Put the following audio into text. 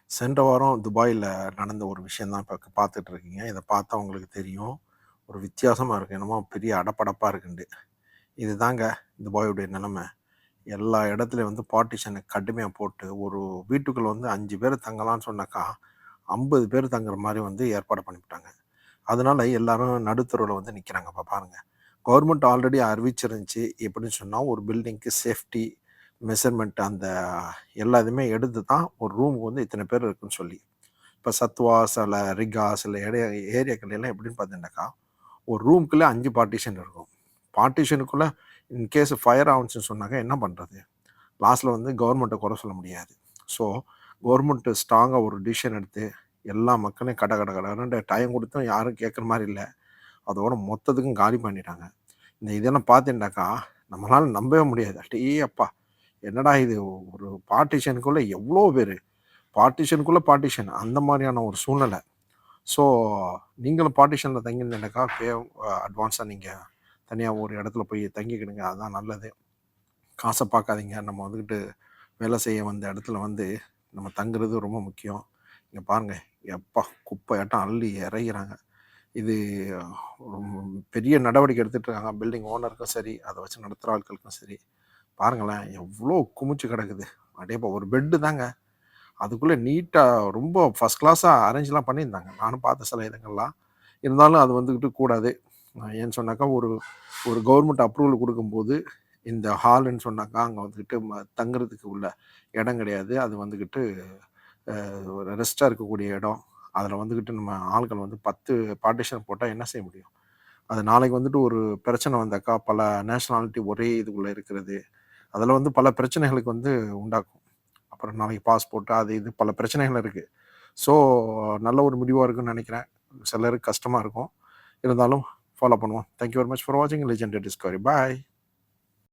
சென்ற வாரம் துபாயில நடந்த ஒரு விஷயம் தான் இப்ப பார்த்துட்டு இருக்கீங்க. இத பார்த்தா உங்களுக்கு தெரியும். ஒரு வித்தியாசமா இருக்கு. என்னமோ பெரிய அடபடப்பா இருக்குன்ட்டு. இதுதாங்க துபாயுடைய நிலைமை. எல்லா இடத்துலயும் வந்து பார்ட்டிஷன கடுமையா போட்டு, ஒரு வீட்டுக்குள்ள வந்து 5 பேர் தங்கலாம்னு சொன்னாக்கா, 50 பேர் தங்குற மாரி வந்து ஏற்பாடு பண்ணிப்புட்டாங்க. அதனால எல்லாரும் நடுத்தெருவுல வந்து நிக்கிறாங்க. இப்ப பாருங்க. கவர்மெண்ட் ஆல்ரெடி அறிவிச்சிருந்துச்சு. எப்படின்னு சொன்னா, ஒரு பில்டிங்க்கு சேஃப்டி மெஷர்மென்ட் அந்த எல்லா இதுவுமே எடுத்து தான் ஒரு ரூமுக்கு வந்து இத்தன பேர் இருக்குன்னு சொல்லி. இப்போ சத்வா, சில ரிகா, சில ஏரியாக்கள்ல எல்லாம் எப்படின்னு பார்த்தீங்கன்னாக்கா, ஒரு ரூம்க்குள்ள 5 பார்ட்டிஷன் இருக்கும். பார்ட்டிஷனுக்குள்ள இன்கேஸ் ஃபயர் ஆவுச்சுன்னு சொன்னாக்க என்ன பண்றது? லாஸ்ட்ல வந்து கவர்மெண்ட்ட குறை சொல்ல முடியாது. ஸோ, கவர்மெண்ட் ஸ்ட்ராங்கா ஒரு டிசிஷன் எடுத்து, எல்லா மக்களையும் கட கட கடன்னு டைம் குடுத்தும் யாரும் கேட்குற மாரி இல்ல. அதோட மொத்தத்துக்கும் காலி பண்ணிட்டாங்க. இதெல்லாம் பார்த்தீங்கன்னாக்கா, நம்மளால நம்பவே முடியாது. அடேயப்பா! என்னடா இது ஒரு பார்ட்டிஷனுக்குள்ள எவ்ளோ பேரு? பார்ட்டிஷனுக்குள்ள பார்ட்டிஷன் அந்த மாரியான ஒரு சூழ்நிலை. ஸோ, நீங்களும் பார்ட்டிஷன்ல தங்கியிருந்தீங்கனாக்கா, அட்வான்ஸா நீங்க தனியா ஒரு இடத்துல போய் தங்கிக்கிடுங்க. அதான் நல்லது. காச பார்க்காதீங்க. நம்ம வந்துகிட்டு வேலை செய்ய வந்த இடத்துல வந்து நம்ம தங்குறது ரொம்ப முக்கியம். இங்க பாருங்க, எப்பா குப்பையாட்டம் அள்ளி இறைக்கிறாங்க. இது பெரிய நடவடிக்கை எடுத்துட்டு இருக்காங்க. பில்டிங் ஓனருக்கும் சரி, அத வச்சு நடத்துற ஆட்களுக்கும் சரி. பாருங்களேன், எவ்ளோ குமிச்சு கிடக்குது. அடேயப்பா! ஒரு பெட்டு தாங்க. அதுக்குள்ள நீட்டா ரொம்ப ஃபர்ஸ்ட் கிளாஸா அரேஞ்ச்லாம் பண்ணியிருந்தாங்க. நானும் பார்த்தேன் சில இடங்கள்லாம். இருந்தாலும் அது வந்துகிட்டு கூடாது. ஏன்னு சொன்னாக்கா, ஒரு ஒரு கவர்மெண்ட் அப்ரூவல் குடுக்கும்போது, இந்த ஹால்ன்னு சொன்னாக்கா, அங்க வந்துகிட்டு தங்குறதுக்கு உள்ள இடம் கிடையாது. அது வந்துகிட்டு ஒரு ரெஸ்ட்டா இருக்கக்கூடிய இடம். அதில வந்துகிட்டு நம்ம ஆட்கள் வந்து 10 பார்ட்டிஷன் போட்டா என்ன செய்ய முடியும்? அது நாளைக்கு வந்துட்டு ஒரு பிரச்சனை வந்தாக்கா, பல நேஷனாலிட்டி ஒரே இதுக்குள்ள இருக்கிறது. அதில வந்து பல பிரச்சனைகளுக்கு வந்து உண்டாக்கும். அப்புறம் நாளைக்கு பாஸ்போர்ட் அது இது பல பிரச்சனைகள் இருக்கு. ஸோ, நல்ல ஒரு முடிவா இருக்கும்னு நெனைக்கிறேன். சிலருக்கு கஷ்டமா இருக்கும். இருந்தாலும் ஃபாலோ பண்ணுவோம். Thank you very much for வாட்சிங் லெஜெண்ட் டிஸ்கவரி. பாய்.